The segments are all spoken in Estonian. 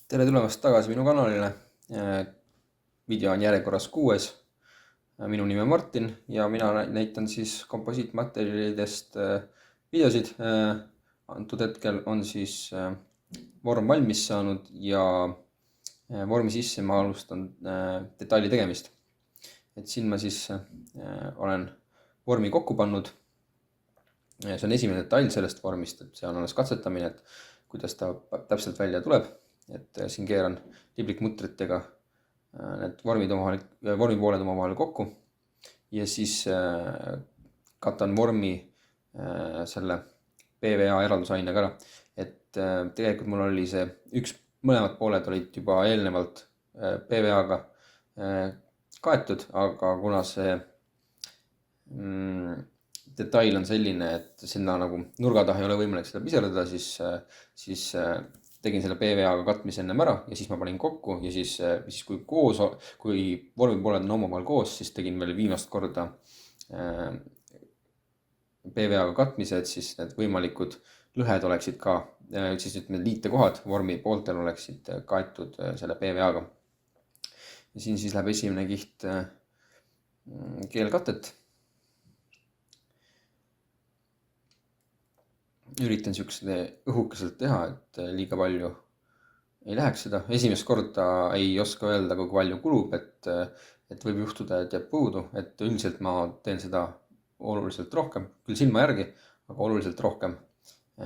Tere tulemast tagasi minu kanalile. Video on järjekorras 6. Minu nimi on Martin ja mina näitan siis komposiitmaterjalidest videosid. Antud hetkel on siis vorm valmis saanud ja vormi sisse ma alustan detaili tegemist. Et siin ma siis olen vormi kokku pannud. See on esimene detail sellest vormist, et see on alles katsetamine, et kuidas ta täpselt välja tuleb. Et siin keeran liblikmutritega need vormipooled omavahel kokku ja siis katan vormi selle PVA eraldusainega ära. Et tegelikult mul oli see mõlemad pooled olid juba eelnevalt PVA-ga kaetud, aga kuna see detail on selline, et sinna nagu nurga taha ei ole võimalik seda piserdada, siis tegin selle PVA-ga katmise ennem ära ja siis ma panin kokku ja siis kui vormipooled on omavahel koos, siis tegin veel viimast korda PVA-ga katmise, et siis need võimalikud lõhed oleksid ka, siis ütleme liitekohad vormi pooltel oleksid kaetud selle PVA-ga. Ja siin siis läheb esimene kiht keelkatet. Üritan siuksed õhukeselt teha, et liiga palju ei läheks seda. Esimest korda ei oska öelda, kui palju kulub, et võib juhtuda, et jääb puudu, et üldiselt ma teen seda oluliselt rohkem, küll silma järgi, aga oluliselt rohkem.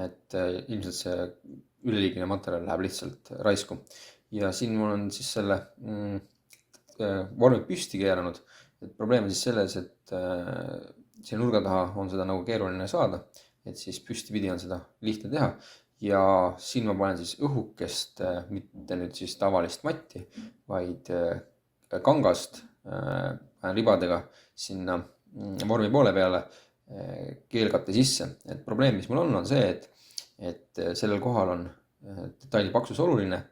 Et ilmselt see üleliigine materjal läheb lihtsalt raisku. Ja siin mul on siis selle vormi püsti keeranud. Et probleem on siis selles, et siia nurga taha on seda nagu keeruline saada. Et siis püstipidi on seda lihtne teha ja siin ma panen siis õhukest, mitte nüüd siis tavalist matti, vaid kangast panen ribadega sinna vormi poole peale keelkatte sisse. Et probleem, mis mul on see, et sellel kohal on detaili paksus oluline,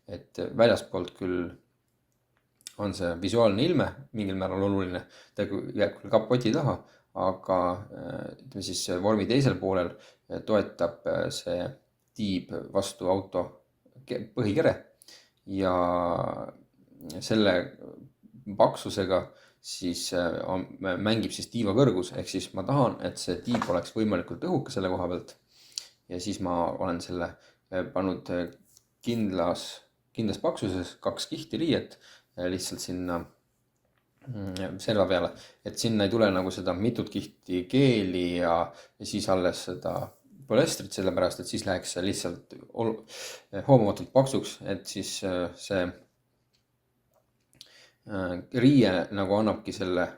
et väljaspoolt küll on see visuaalne ilme mingil määral oluline, ta jääb küll kapoti taha, aga ütleme siis vormi teisel poolel toetab see tiib vastu auto põhikere ja selle paksusega siis mängib siis tiiva kõrgus, ehk siis ma tahan, et see tiib oleks võimalikult õhuke selle koha pealt ja siis ma olen selle pannud kindlas paksuses 2 kihti riiet lihtsalt sinna serva peale, et sinna ei tule nagu seda mitut kihti keeli ja siis alles seda polestrit, sellepärast et siis läheks see lihtsalt hoomamatult paksuks, et siis see riie nagu annabki selle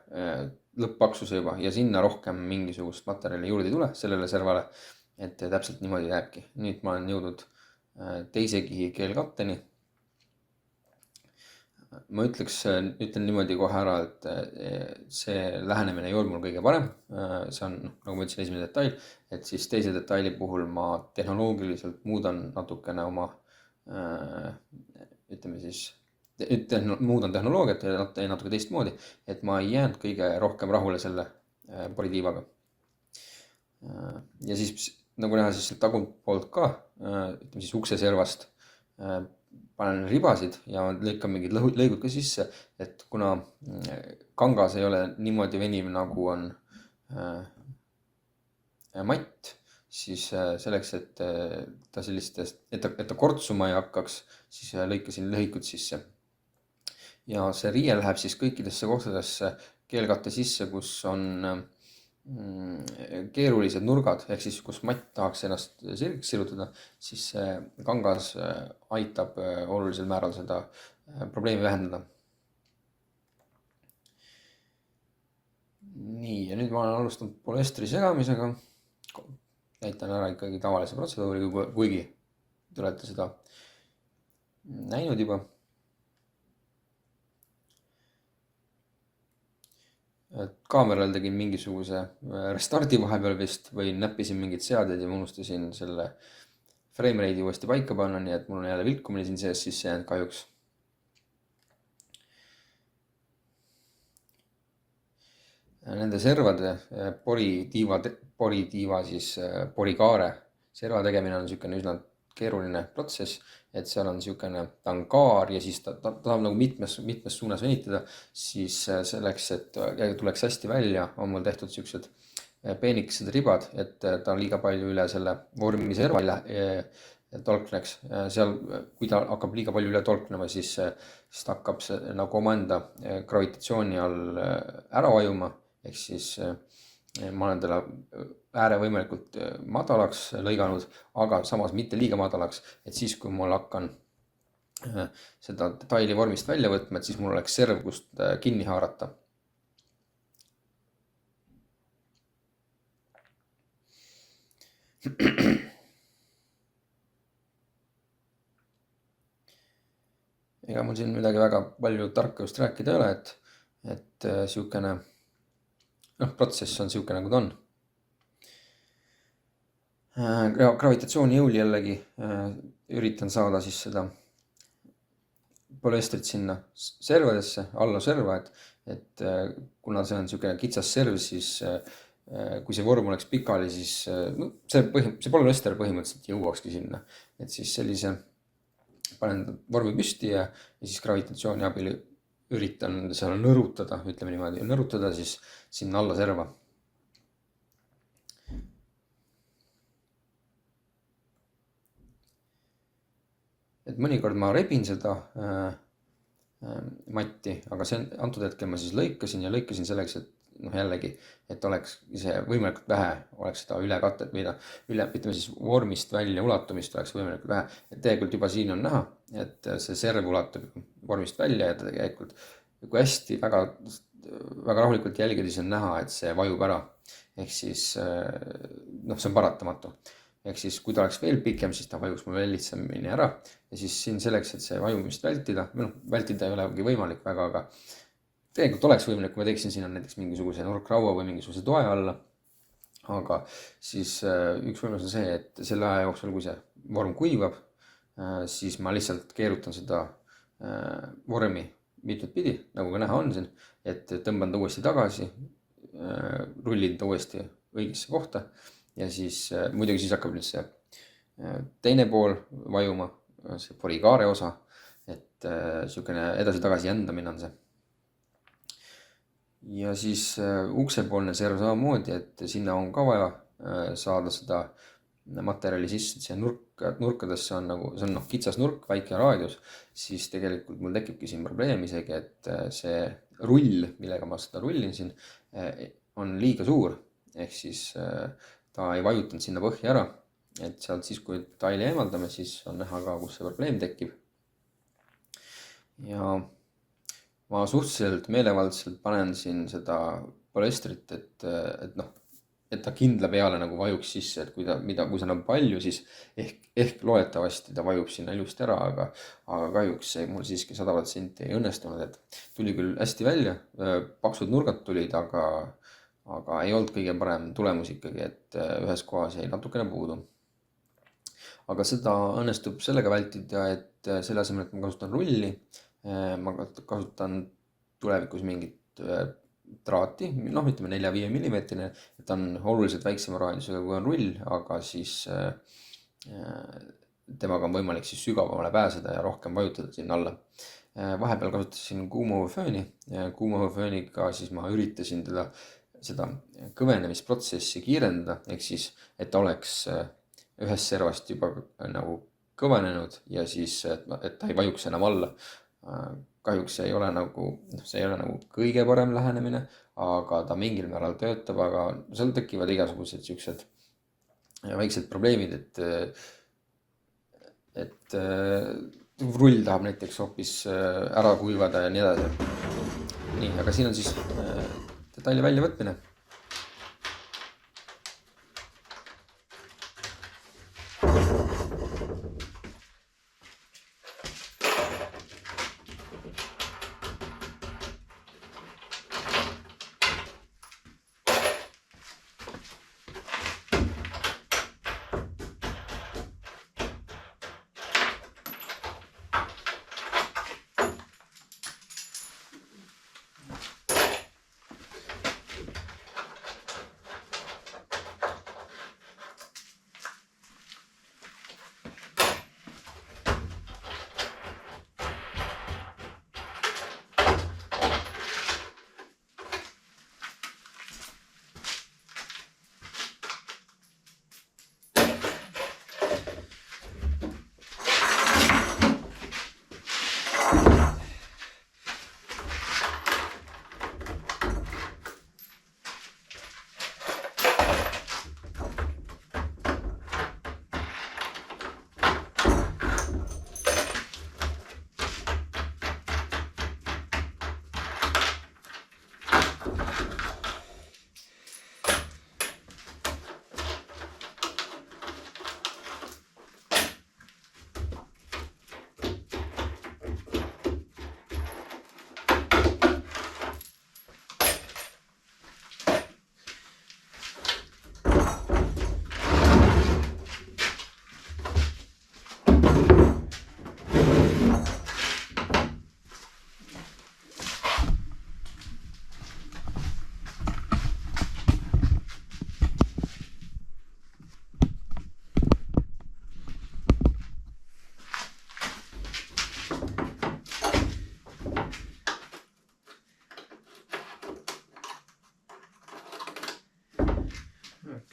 lõpppaksuse juba ja sinna rohkem mingisugust materjali juurde ei tule sellele servale, et täpselt niimoodi jääbki. Nüüd ma olen jõudnud teise kihi keelkatteni. Ma ütlen niimoodi kohe ära, et see lähenemine ei olnud mul kõige parem. See on, nagu ma ütlesin, esimene detail, et siis teise detaili puhul ma tehnoloogiliselt muudan natukene oma, ütleme siis, muudan tehnoloogiat ja natuke teistmoodi, et ma ei jäänud kõige rohkem rahule selle poritiivaga. Ja siis, nagu näha, siis tagumpoolt ka, ütleme siis ukseservast panen ribasid ja lõikan mingid lõigud ka sisse, et kuna kangas ei ole niimoodi veniv nagu on matt, siis selleks, et ta kortsuma ei hakkaks, siis lõikasin lõikud sisse. Ja see riie läheb siis kõikidesse kohtadesse keelkatte sisse, kus on keerulised nurgad, ehk siis kus matt tahaks ennast sirgeks sirutada, siis kangas aitab olulisel määral seda probleemi vähendada. Nii, ja nüüd ma olen alustanud polestri segamisega. Näitan ära ikkagi tavalise protseduuri, kuigi te olete seda näinud juba. Kaameral tegin mingisuguse restardi vahepeal vist või näppisin mingid seaded ja ma unustasin selle frame rate'i uuesti paika panna, nii et mul on jälle vilkumine siin sees sisse jäänud kahjuks. Nende servade poritiiva siis porikaare serva tegemine on niisugune üsna keeruline protsess et seal on niisugune, ta on kaar ja siis ta tahab nagu mitmes suunas venitada, siis selleks, et tuleks hästi välja, on mul tehtud niisugused peenikesed ribad, et ta liiga palju üle selle vormi serva tolkneks. Seal, kui ta hakkab liiga palju üle tolknema, siis ta hakkab see nagu omaenda gravitatsiooni all ära vajuma, ehk siis ma olen talle ääre võimalikult madalaks lõiganud, aga samas mitte liiga madalaks, et siis, kui mul hakkan seda detaili vormist välja võtma, et siis mul oleks serv, kust kinni haarata. Ega mul siin midagi väga palju tarka just rääkida ei ole, et niisugune protsess on niisugune, nagu ta on. Gravitatsioonijõul jällegi üritan saada siis seda polüestrit sinna servadesse, alla serva, et kuna see on niisugune kitsas serv, siis kui see vorm oleks pikali, siis see polüester põhimõtteliselt jõuakski sinna. Et siis sellise panen vormi püsti ja siis gravitatsiooni abil üritan seal nõrutada, ütleme niimoodi, nõrutada siis sinna alla serva. Et mõnikord ma rebin seda matti, aga antud hetkel ma siis lõikasin selleks, et jällegi, et oleks see võimalikult vähe, oleks seda ülekatet või ütleme siis vormist välja ulatumist oleks võimalikult vähe. Et tegelikult juba siin on näha, et see serv ulatub vormist välja ja tegelikult, kui hästi väga rahulikult jälgida, siis on näha, et see vajub ära. Ehk siis, see on paratamatu. Ehk siis, kui ta oleks veel pikem, siis ta vajuks mul veel lihtsamini ära. Ja siis siin selleks, et see vajumist vältida, vältida ei olegi võimalik väga, aga tegelikult oleks võimalik, kui ma teeksin siin näiteks mingisuguse nurkraua või mingisuguse toe alla. Aga siis üks võimalus on see, et selle aja jooksul, kui see vorm kuivab, siis ma lihtsalt keerutan seda vormi mitut pidi, nagu ka näha on siin, et tõmban ta uuesti tagasi, rullin ta uuesti õigesse kohta ja siis muidugi siis hakkab nüüd see teine pool vajuma, see porigaare osa, et niisugune edasi-tagasi jändamine on see. Ja siis uksepoolne serv samamoodi, et sinna on ka vaja saada seda materjali sisse, et see nurkadesse on nagu, see on kitsas nurk, väike raadius, siis tegelikult mul tekibki siin probleem isegi, et see rull, millega ma seda rullin siin, on liiga suur, ehk siis ta ei vajutanud sinna põhja ära, et sealt siis, kui detaili eemaldame, siis on näha ka, kus see probleem tekib. Ja ma suhteliselt meelevaldselt panen siin seda polüestrit, et ta kindla peale nagu vajuks sisse, et kui seda on palju, siis ehk loetavasti ta vajub sinna ilusti ära, aga kahjuks see mul siiski 100% ei õnnestunud, et tuli küll hästi välja, paksud nurgad tulid, aga ei olnud kõige parem tulemus ikkagi, et ühes kohas jäi natukene puudu. Aga seda õnnestub sellega vältida, et selle asemel, et ma kasutan rulli, ma kasutan tulevikus mingit traati, ütleme 4-5 mm, et on oluliselt väiksema raadiusega kui on rull, aga siis temaga on võimalik siis sügavamale pääseda ja rohkem vajutada sinna alla. Vahepeal kasutasin kuumõhufööniga, siis ma üritasin seda kõvenemisprotsessi kiirendada, ehk siis, et ta oleks ühest servast juba nagu kõvenenud ja siis, et ta ei vajuks enam alla. Kahjuks see ei ole nagu kõige parem lähenemine, aga ta mingil määral töötab, aga seal tekivad igasugused siuksed väiksed probleemid, et rull tahab näiteks hoopis ära kuivada ja nii edasi. Nii, aga siin on siis detaili väljavõtmine.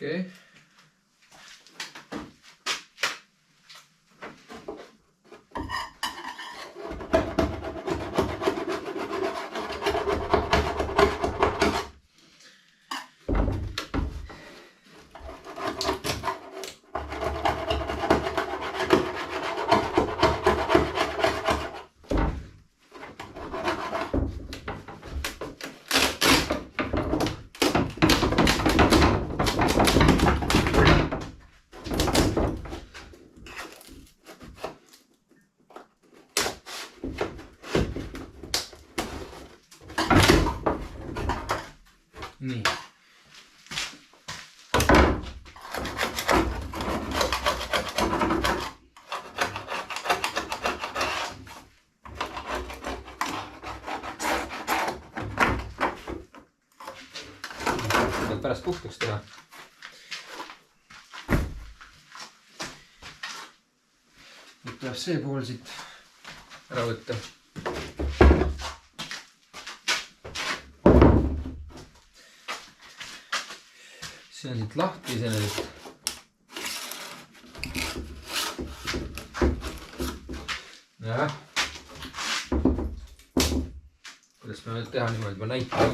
okei. Nii. Pead pärast puhtaks teha. Nüüd tuleb see pool siit ära võtta. See on siit lahti iseenesest. Jah. Kuidas me nüüd teha niimoodi, ma näitan.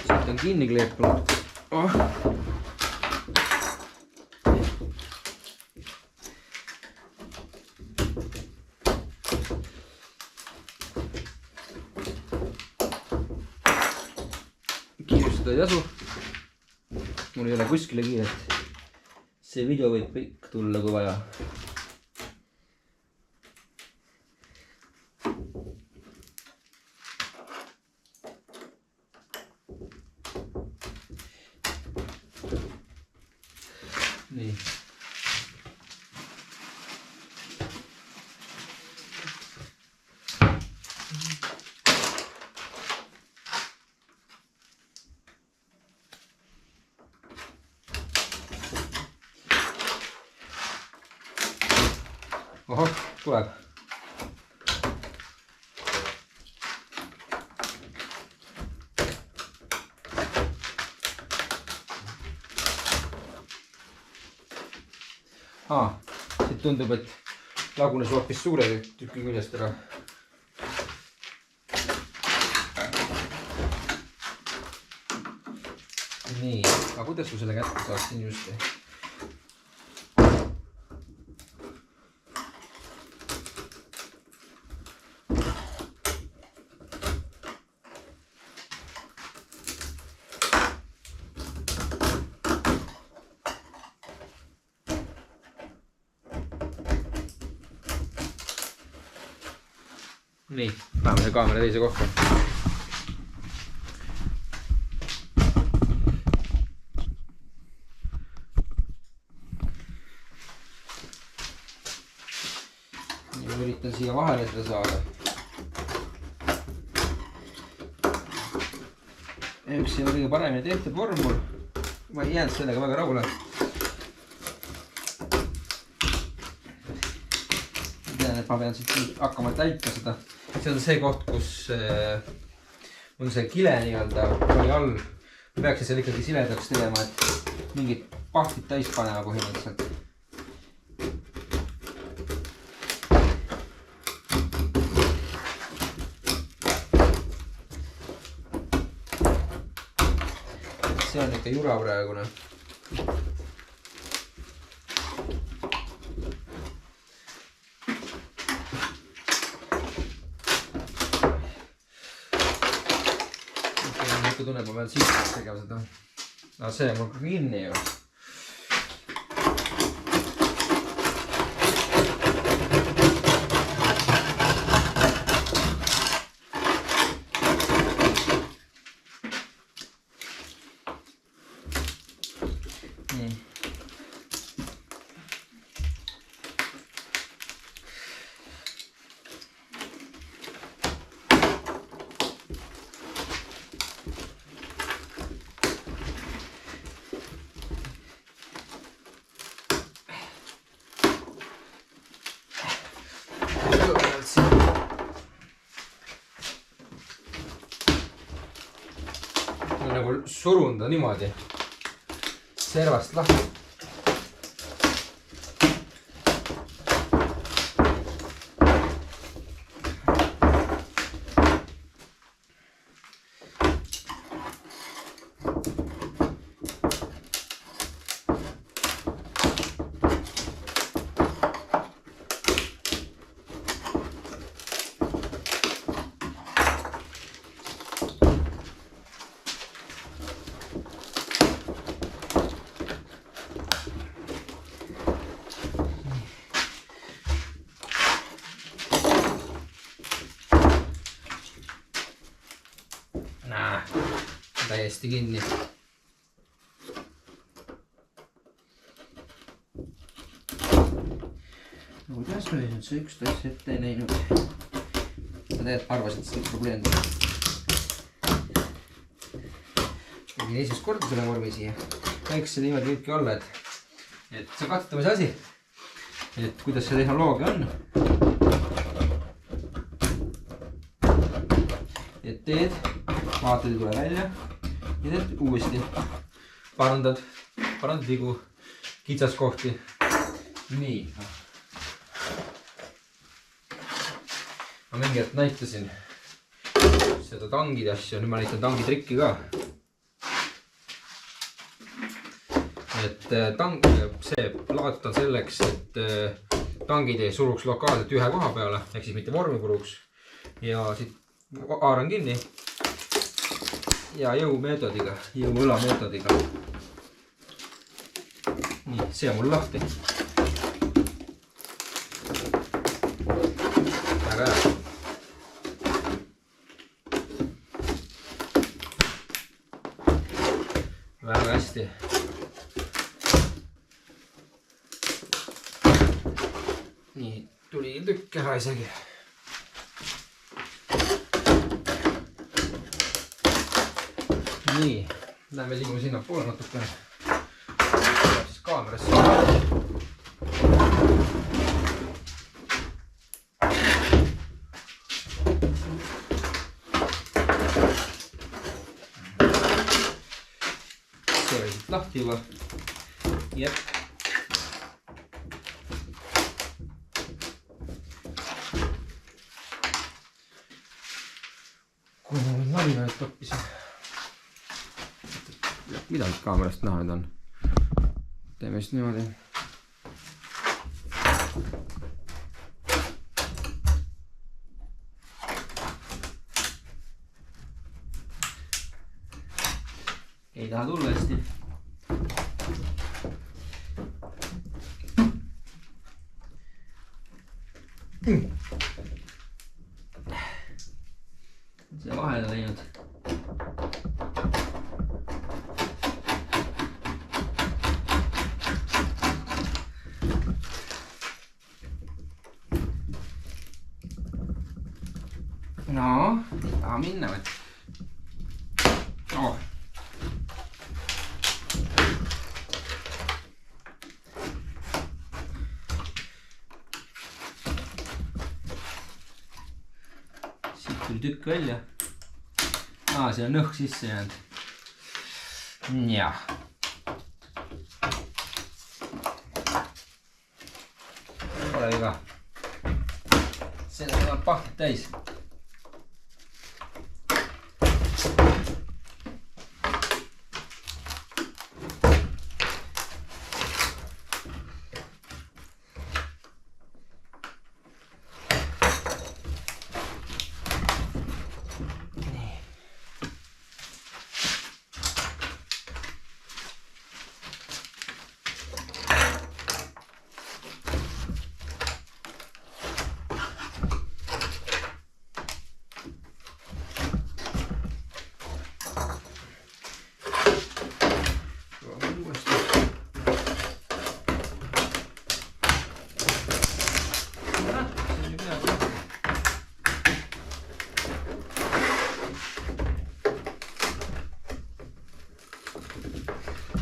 Siit on kinni kleepunud. Oh. Kiirustada ei tasu. Mul ei ole kuskile kiiret. See video võib pikk tulla kui vaja. Nii. Ohoh, tuleb. Siit tundub, et lagunes hoopis suure tüki küljest ära. Nii, aga kuidas ma selle kätte saaksin just? Nii, paneme see kaamera teise kohta. Nii, ma üritan siia vahele seda saada. Üks ei ole kõige paremini tehtud vorm mul. Ma ei jäänud sellega väga rahule. Ma pean siit hakkama täitma seda. See on see koht, kus on see kile nii-öelda oli all. Ma peaksin seal ikkagi siledaks tegema, et mingid pahtid täis panema põhimõtteliselt. See on ikka jura praegune. Tunneb, ma pean siit tegema seda. No see on mul ka kinni ju. Nii. nagu surun ta niimoodi servast lahti. Täiesti kinni. No kuidas me nüüd see 11 ette ei näinud? Ma tegelikult arvasin, et see probleem tuleb. Tegin esimest korda selle vormi siia. Käiks see niimoodi võibki olla, et see katsetamise asi. Et kuidas see tehnoloogia on. Et teed, vaatad ei tule välja. Ja teed uuesti. Parandad vigu, kitsaskohti. Nii. Ma mingi hetk näitasin seda tangide asju. Nüüd ma näitan tangi trikki ka. Et see plaat on selleks, et tangid ei suruks lokaalselt ühe koha peale, ehk siis mitte vormi puruks. Ja siit haaran kinni. Ja jõumeetodiga, jõuõla meetodiga. Nii, see on mul lahti. Väga hea. Väga hästi. Nii, tuli tükk ära isegi. Nii, lähme liigume sinna poole natukene. Tuleb siis kaamerasse. See oli siit lahti juba. Jep. Kui ma nüüd laminaid toppisin. Mida nüüd kaamerast näha nüüd on? Teeme siis niimoodi. Ei taha tulla hästi. See vahele läinud. No, ei taha minna või? Oh. Siit tuli tükk välja. See on nõhk sisse jäänud. Jah. Pole viga. Seda tuleb pahkid täis.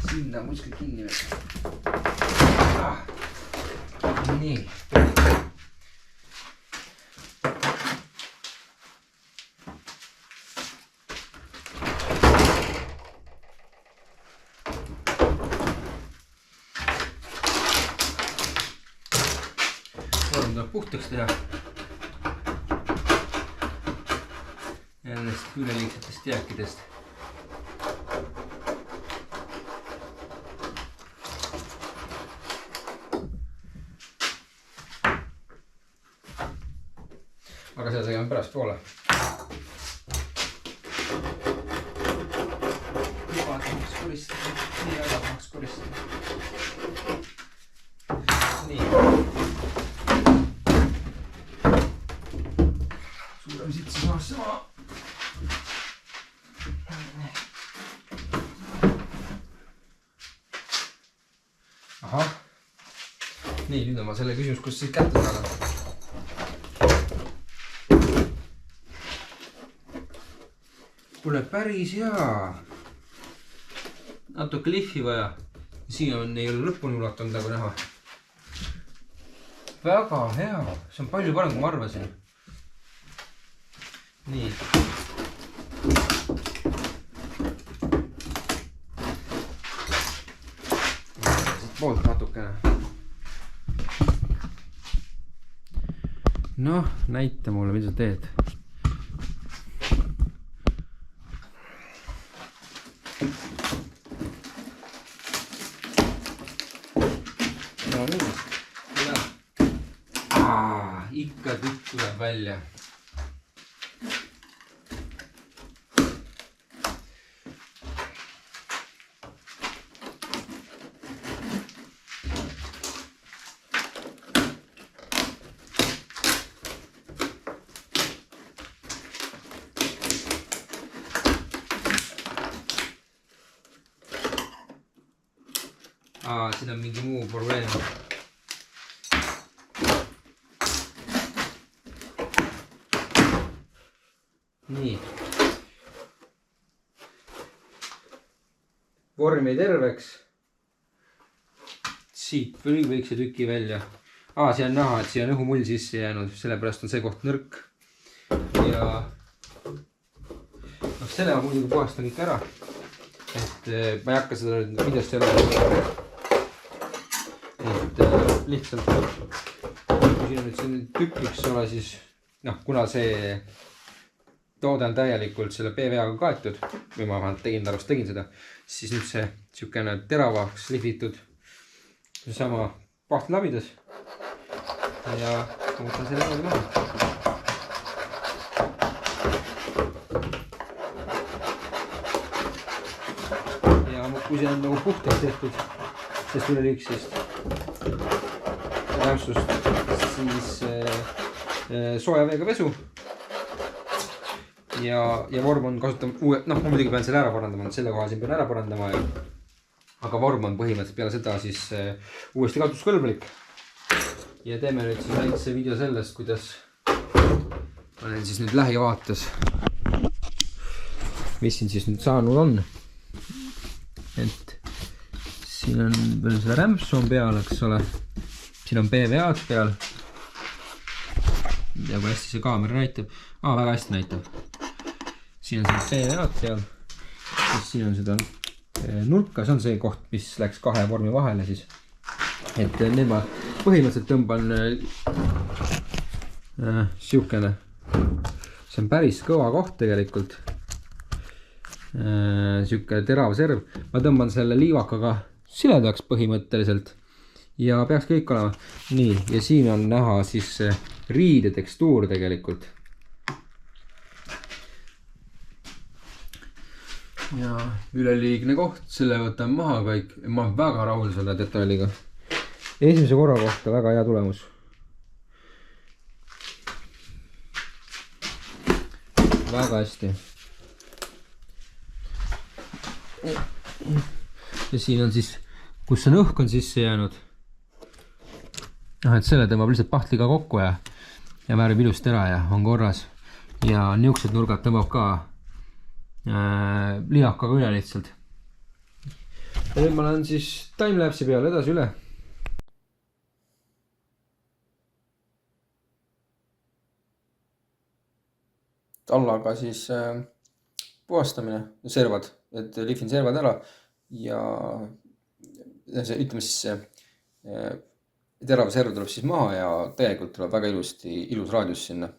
Sinna kuskil kinni veel. Nii. tuleb puhtaks teha. Ja nendest üleliigsetest jääkidest. Aga seda tegema pärast poole. Juba tahaks koristada. Nii väga tahaks koristada. Nii. Suurem siit siis maasse maa. Ahah. Nii, nüüd on ma selle küsimus, kus siis kätte saada. Kuule, päris hea. Natuke lihvi vaja. Siin on ei ole lõpuni ulatunud nagu näha. Väga hea. See on palju parem, kui ma arvasin. Nii. Siit poolt natukene. Noh, näita mulle, mida sa teed. No nii. Ikka tükk tuleb välja. Siin on mingi muu probleem. Nii. Vorm jäi terveks. Siit võiks see tüki välja. Siin on näha, et siia on õhumull sisse jäänud, sellepärast on see koht nõrk. Ja selle ma muidugi puhastan kõik ära. Et ma ei hakka seda videost jälle. Lihtsalt, kui siin on nüüd selline tükk, eks ole, siis kuna see toode on täielikult selle PVA-ga kaetud, või ma vähemalt tegin seda, siis nüüd see siukene teravaks lihvitud sama pahtlabidas ja ma võtan selle niimoodi maha. Ja kui see on nagu puhtaks tehtud, sest üleliigsest rämpsust, siis sooja veega pesu ja vorm on kasutama uue, ma muidugi pean selle ära parandama, selle koha siin pean ära parandama, aga vorm on põhimõtteliselt peale seda siis uuesti kasutuskõlblik. Ja teeme nüüd siis väikse video sellest, kuidas ma olen siis nüüd lähivaates, mis siin siis nüüd saanud on. Et siin on veel selle rämpsu on peal, eks ole. Siin on PVA-d peal. Ja kui hästi see kaamera näitab. Väga hästi näitab. Siin on see PVA-d peal. Siin on seda nurka. See on see koht, mis läks kahe vormi vahele siis. Et need ma põhimõtteliselt tõmban siukene. See on päris kõva koht tegelikult. Siuke terav serv. Ma tõmban selle liivakaga siledaks põhimõtteliselt. Ja peaks kõik olema. Nii, ja siin on näha siis riide tekstuur tegelikult. Ja üleliigne koht, selle võtan maha kõik. Ma olen väga rahul selle detailiga. Esimese korra kohta väga hea tulemus. Väga hästi. Ja siin on siis, kus on õhk on sisse jäänud. Et selle tõmbab lihtsalt pahtliga kokku ja määrib ilusti ära ja on korras. Ja niuksed nurgad tõmbab ka lihakaga üle lihtsalt. Ja nüüd ma lähen siis timelapse'i peale edasi üle. Allaga siis puhastamine, servad, et lihvin servad ära ja ütleme siis terav serv tuleb siis maha ja tegelikult tuleb väga ilus raadius sinna.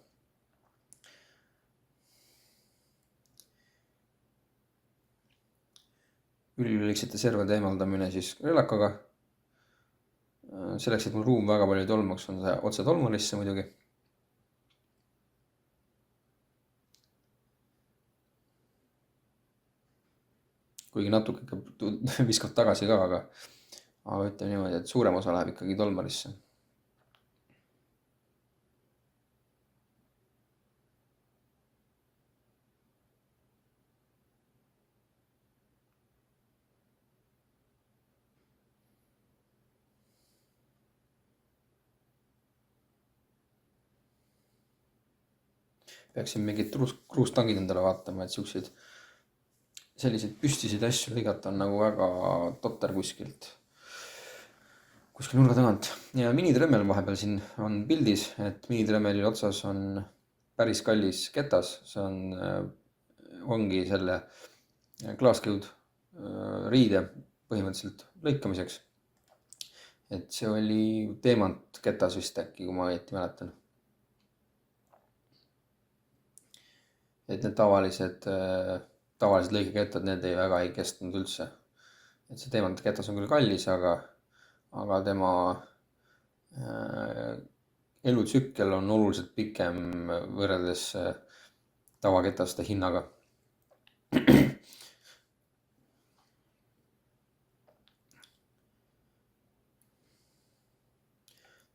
Üliliigsete servade eemaldamine siis relakaga. Selleks, et mul ruum väga palju ei tolmaks, on see otse tolmarisse muidugi. Kuigi natuke ikka viskab tagasi ka, aga ütleme niimoodi, et suurem osa läheb ikkagi tolmarisse. Peaksin mingid kruustangid endale vaatama, et selliseid püstiseid asju lõigata on nagu väga totter kuskil nurga tagant. Ja minitremmel vahepeal siin on pildis, et minitremmelil otsas on päris kallis ketas. See ongi selle klaaskiud riide põhimõtteliselt lõikamiseks. Et see oli teemant ketas vist äkki, kui ma õieti mäletan. Et need tavalised lõikekettad, need väga ei kestnud üldse. Et see teemant ketas on küll kallis, aga tema elutsükkel on oluliselt pikem võrreldes tavaketaste hinnaga.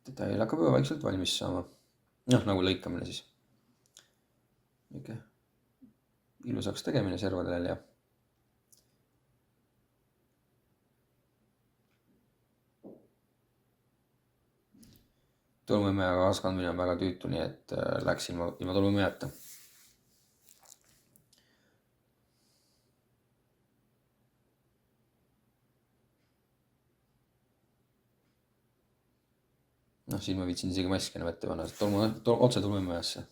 Detail hakkab juba vaikselt valmis saama. Nagu lõikamine siis. Niisugune ilusaks tegemine servadel ja tolmuimejaga askandmine on väga tüütu, nii et läks ilma tolmuimejata. Siin ma viitsin isegi maski enam ette panna, otse tolmuimejasse.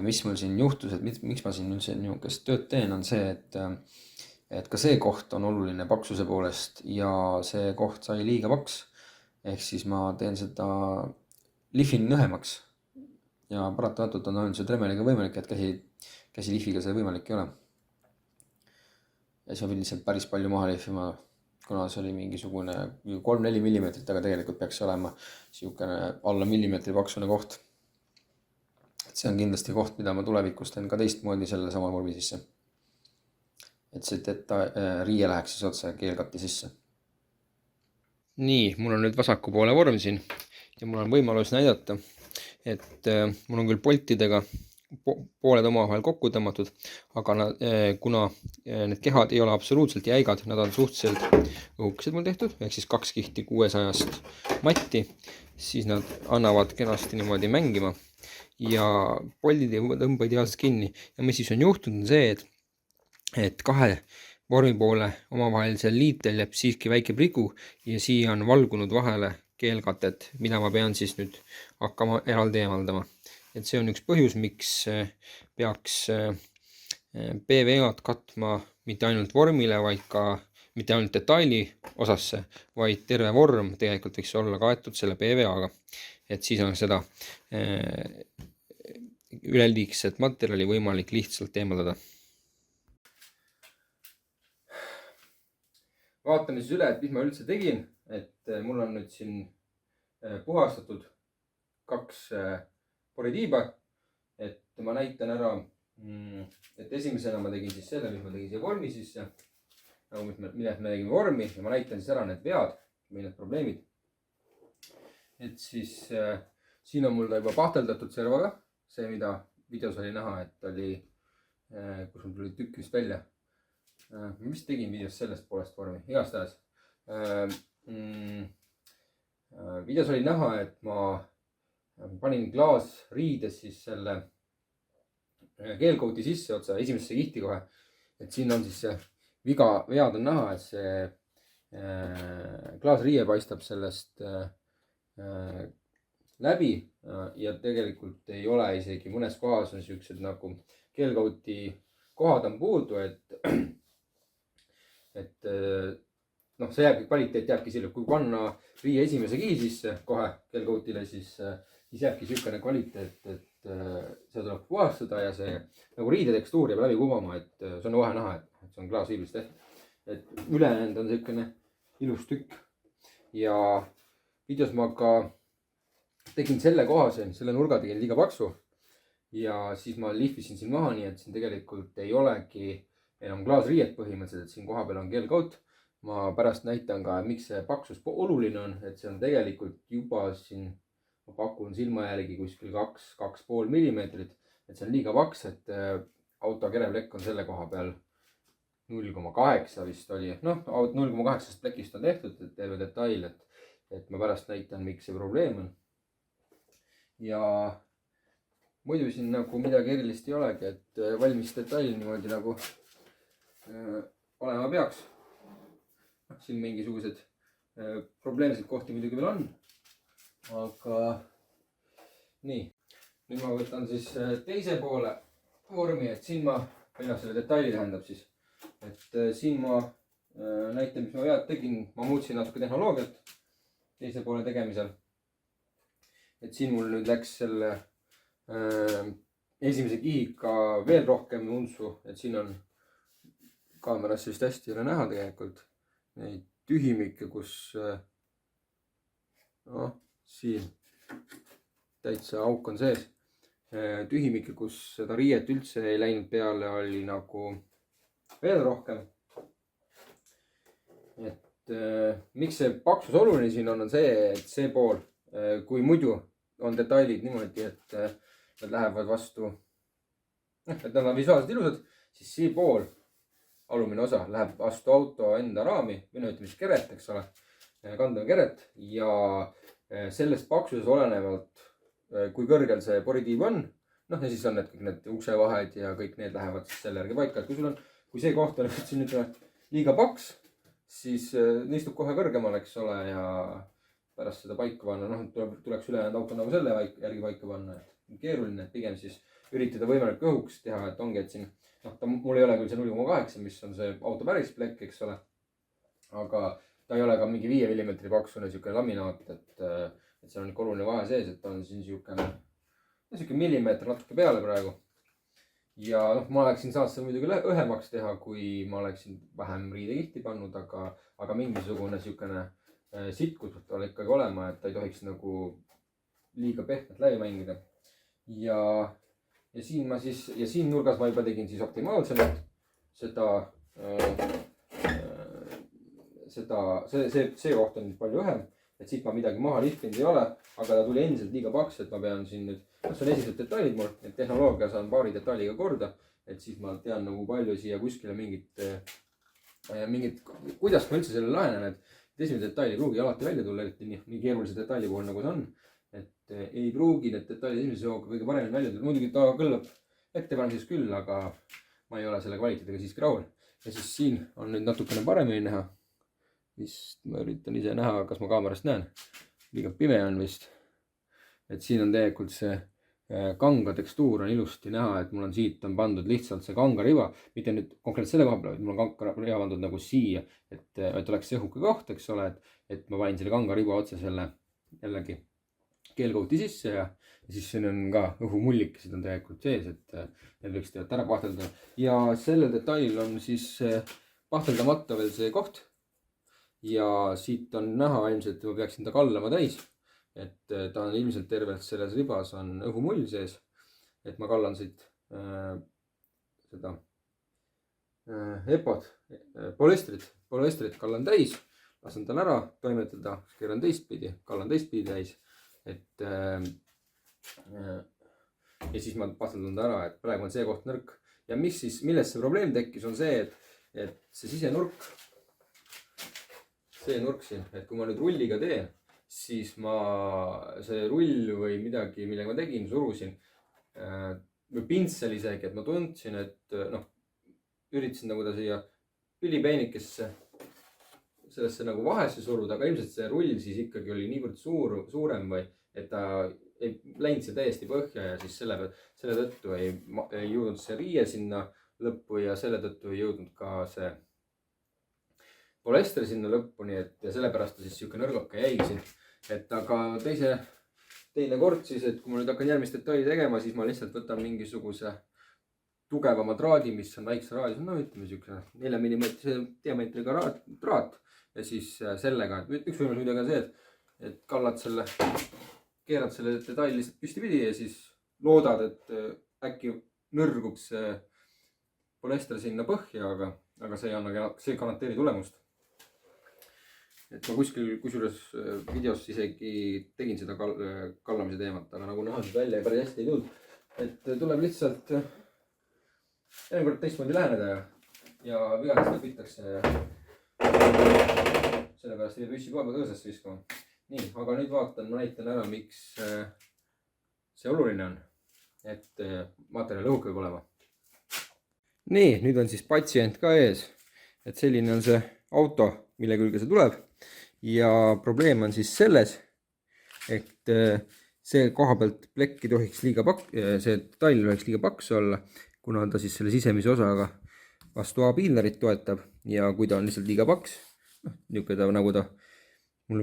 Mis mul siin juhtus, et miks ma siin üldse niisugust tööd teen, on see, et ka see koht on oluline paksuse poolest ja see koht sai liiga paks. Ehk siis ma teen seda lihvin õhemaks ja paratamatult on ainult see tremmeliga võimalik, et käsi lihviga see võimalik ei ole. Ja siis ma pidin lihtsalt päris palju maha lihvima, kuna see oli mingisugune 3-4 millimeetrit, aga tegelikult peaks olema niisugune alla millimeetri paksune koht. See on kindlasti koht, mida ma tulevikus teen ka teistmoodi selle sama vormi sisse. Et see riie läheks siis otse keelkatti sisse. Nii, mul on nüüd vasaku poole vorm siin ja mul on võimalus näidata, et mul on küll poltidega pooled omavahel kokku tõmmatud, aga kuna need kehad ei ole absoluutselt jäigad, nad on suhteliselt õhukesed mul tehtud, ehk siis 2 kihti 600 matti, siis nad annavad kenasti niimoodi mängima. Ja poldid ei tõmba ideaalselt kinni ja mis siis on juhtunud, on see, et 2 vormi poole omavahelisel liitel jääb siiski väike prigu ja siia on valgunud vahele keelkatet, mida ma pean siis nüüd hakkama eraldi eemaldama. Et see on üks põhjus, miks peaks PVA-d katma mitte ainult vormile, vaid ka mitte ainult detaili osasse, vaid terve vorm tegelikult võiks olla kaetud selle PVA-ga. Et siis on seda üleliigset materjali võimalik lihtsalt eemaldada. Vaatame siis üle, et mis ma üldse tegin. Et mul on nüüd siin puhastatud 2 poritiiba. Et ma näitan ära, et esimesena ma tegin siis selle, mis ma tegin siia vormi sisse. Millest me tegime vormi ja ma näitan siis ära need vead või need probleemid. Et siis siin on mul ta juba pahteldatud servaga. See, mida videos oli näha, et oli, kus mul tuli tükk vist välja. Ma vist tegin videos sellest poolest vormi, igastahes. Videos oli näha, et ma panin klaasriides siis selle keelkooti sisse otsa esimesse kihti kohe. Et siin on siis see vead on näha, et see klaasriie paistab sellest läbi ja tegelikult ei ole isegi mõnes kohas on siuksed nagu keelkauti kohad on puudu, et noh, see jääbki, kvaliteet jääbki sille, kui panna riie esimese kihi sisse kohe keelkautile, siis jääbki siukene kvaliteet, et seda tuleb puhastada ja see nagu riide tekstuur jääb läbi kumama, et see on kohe näha, et see on klaasviiblist tehtud. Et ülejäänud on siukene ilus tükk ja videos ma ka tegin selle kohase, selle nurga tegin liiga paksu ja siis ma lihvisin siin maha, nii et siin tegelikult ei olegi enam klaasriiet põhimõtteliselt, et siin kohapeal on keelkaut. Ma pärast näitan ka, miks see paksus oluline on, et see on tegelikult juba siin, ma pakun silma järgi kuskil 2,5 millimeetrit, et see on liiga paks, et auto kereplekk on selle koha peal 0,8 vist oli, noh 0,8 plekist on tehtud, et terve detail, et ma pärast näitan, miks see probleem on. Ja muidu siin nagu midagi erilist ei olegi, et valmis detail niimoodi nagu olema peaks. Siin mingisugused probleemsed kohti muidugi veel on, aga nii. Nüüd ma võtan siis teise poole vormi, et siin ma, selle detaili tähendab siis, et siin ma näitan, mis ma vead tegin, ma muutsin natuke tehnoloogiat teise poole tegemisel. Et siin mul nüüd läks selle esimese kihiga veel rohkem untsu, et siin on kaameras vist hästi ei ole näha tegelikult neid tühimikke, kus noh, siin täitsa auk on sees. Tühimikke, kus seda riiet üldse ei läinud peale, oli nagu veel rohkem. Et miks see paksus oluline siin on see, et see pool, kui muidu on detailid niimoodi, et nad lähevad vastu, et nad on visuaalselt ilusad, siis see pool, alumine osa, läheb vastu auto enda raami, või no ütleme siis keret, eks ole, kandev keret ja sellest paksuses olenevalt, kui kõrgel see poritiiv on, noh ja siis on need kõik need uksevahed ja kõik need lähevad siis selle järgi paika, et kui see koht on siin ütleme liiga paks, siis nistub kohe kõrgemal, eks ole, ja pärast seda paika panna, noh tuleks ülejäänud auto nagu selle järgi paika panna, et keeruline, et pigem siis üritada võimalik õhuks teha, et ongi, et siin noh, mul ei ole küll see 0,8, mis on see auto päris plekk, eks ole, aga ta ei ole ka mingi 5 mm paksune siuke laminaat, et seal on ikka oluline vahe sees, et ta on siin siuke millimeeter natuke peale praegu. Ja noh, ma oleksin saanud seda muidugi õhemaks teha, kui ma oleksin vähem riidekihti pannud, aga mingisugune siukene sitkus peab tal ikkagi olema, et ta ei tohiks nagu liiga pehmet läbi mängida. Ja siin ma siis, ja siin nurgas ma juba tegin siis optimaalsemalt see koht on palju õhem, et siit ma midagi maha lihvinud ei ole, aga ta tuli endiselt liiga paks, et ma pean siin nüüd, see on esimesed detailid mul, et tehnoloogia saan paari detailiga korda, et siis ma tean nagu palju siia kuskile mingit, kuidas ma üldse selle lahenan, et esimene detail ei pruugi alati välja tulla, eriti nii keerulise detaili puhul nagu see on. Et ei pruugi need detailid esimese jooga kõige paremini välja tulla. Muidugi ta kõllab ettepanemises küll, aga ma ei ole selle kvaliteediga siiski rahul. Ja siis siin on nüüd natukene paremini näha. Vist ma üritan ise näha, kas ma kaamerast näen. Liiga pime on vist. Et siin on tegelikult see kanga tekstuur on ilusti näha, et mul on siit on pandud lihtsalt see kanga riba. Mitte nüüd konkreetselt selle koha peal, mul on kanga riba pandud nagu siia, et oleks see õhuke koht, eks ole, et ma panin selle kanga riba otse selle jällegi keelkauti sisse ja siis siin on ka õhumullikesed on tegelikult sees, et need võiks teha ära pahtelda. Ja sellel detailil on siis pahteldamata veel see koht. Ja siit on näha ilmselt, et ma peaksin ta kallama täis. Et ta on ilmselt tervelt selles ribas on õhumull sees. Et ma kallan siit seda EPO-d, polüestrit kallan täis, lasen tal ära toimetada, keeran teistpidi, kallan teistpidi täis. Et ja siis ma pasteldan ta ära, et praegu on see koht nõrk. Ja millest see probleem tekkis, on see, et see sisenurk, see nurk siin, et kui ma nüüd rulliga teen, siis see rull või midagi, millega ma tegin, surusin või pintsel isegi, et ma tundsin, et noh, üritasin nagu ta siia ülipeenikesse sellesse nagu vahesse suruda, aga ilmselt see rull siis ikkagi oli niivõrd suurem või et ta ei läinud see täiesti põhja ja siis selle tõttu ei jõudnud see riie sinna lõppu ja selle tõttu ei jõudnud ka see polester sinna lõpuni, et ja sellepärast ta siis siuke nõrgake jäigi siin. Et aga teine kord siis, et kui ma nüüd hakkan järgmist detaili tegema, siis ma lihtsalt võtan mingisuguse tugevama traadi, mis on väikse raadius, no ütleme siukse 4 mm diameetriga traat ja siis sellega, et üks võimalus muidugi on see, et keerad selle detaili lihtsalt püstipidi ja siis loodad, et äkki nõrgub see polester sinna põhja, aga see ei anna, see ei garanteeri tulemust. Et ma kusjuures videos isegi tegin seda kallamise teemat, aga nagu näha, see välja päris hästi ei tulnud. Et tuleb lihtsalt enne kord teistmoodi läheneda ja vigadest õpitakse. Sellepärast ei püssi kohe õõsasse viskama. Nii, aga nüüd vaatan, ma näitan ära, miks see oluline on, et materjal õhuk võib olema. Nii, nüüd on siis patsient ka ees, et selline on see auto, mille külge see tuleb ja probleem on siis selles, et see koha pealt plekk ei tohiks liiga see detail ei tohiks liiga paks olla, kuna ta siis selle sisemise osaga vastu A-piilnerit toetab ja kui ta on lihtsalt liiga paks, niisugune ta nagu ta mul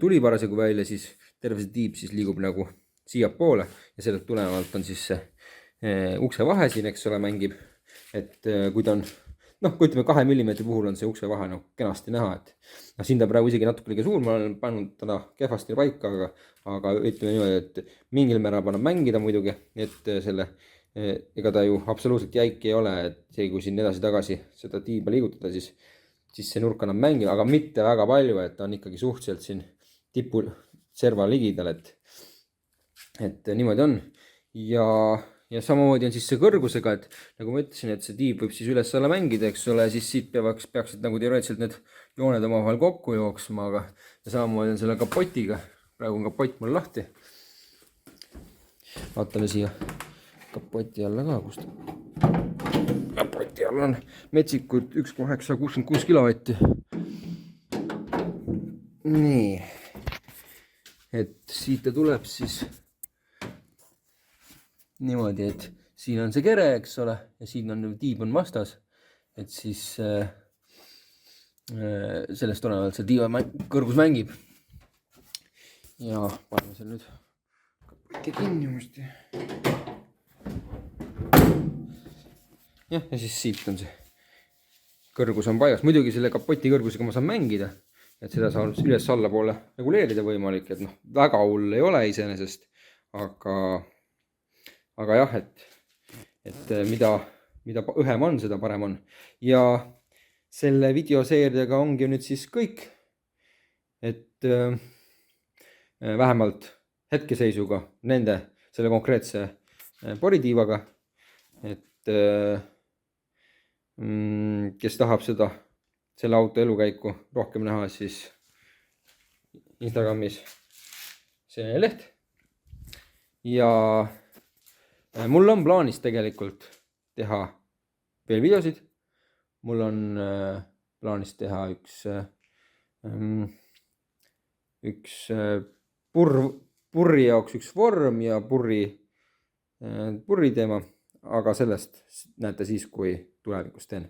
tuli parasjagu välja, siis terve see tiib siis liigub nagu siiapoole ja sellest tulenevalt on siis see ukse vahe siin, eks ole, mängib. Et kui ta on, kui ütleme 2 mm puhul on see ukse vahe kenasti näha, et siin ta praegu isegi natuke liiga suur, ma olen pannud teda kehvasti paika, aga ütleme niimoodi, et mingil määral annab mängida muidugi, et ega ta ju absoluutselt jäik ei ole, et see, kui siin edasi-tagasi seda tiiba liigutada, siis see nurk annab mängida, aga mitte väga palju, et ta on ikkagi suhteliselt siin tipu serva ligidal, et niimoodi on ja samamoodi on siis see kõrgusega, et nagu ma ütlesin, et see tiib võib siis üles-alla mängida, eks ole, siis siit peaksid nagu teoreetiliselt need jooned omavahel kokku jooksma, aga ja samamoodi on selle kapotiga. Praegu on kapott mul lahti. Vaatame siia kapoti alla ka, kust kapoti alla on metsikud 1,966 kilovatti. Nii, et siit ta tuleb siis niimoodi, et siin on see kere, eks ole, ja siin on tiib on vastas, et siis sellest tulenevalt see tiiva kõrgus mängib. Ja paneme seal nüüd kapoti kinni uuesti. Jah, ja siis siit on see kõrgus on paigas. Muidugi selle kapoti kõrgusega ma saan mängida, et seda saan üles-alla poole reguleerida võimalik, et väga hull ei ole iseenesest, aga jah, et mida õhem on, seda parem on. Ja selle videoseeriaga ongi nüüd siis kõik, et vähemalt hetkeseisuga selle konkreetse poritiivaga, et kes tahab selle auto elukäiku rohkem näha, siis Instagramis see leht. Ja mul on plaanis tegelikult teha veel videosid. Mul on plaanis teha üks purri jaoks üks vorm ja purri teema, aga sellest näete siis, kui tulevikus teen.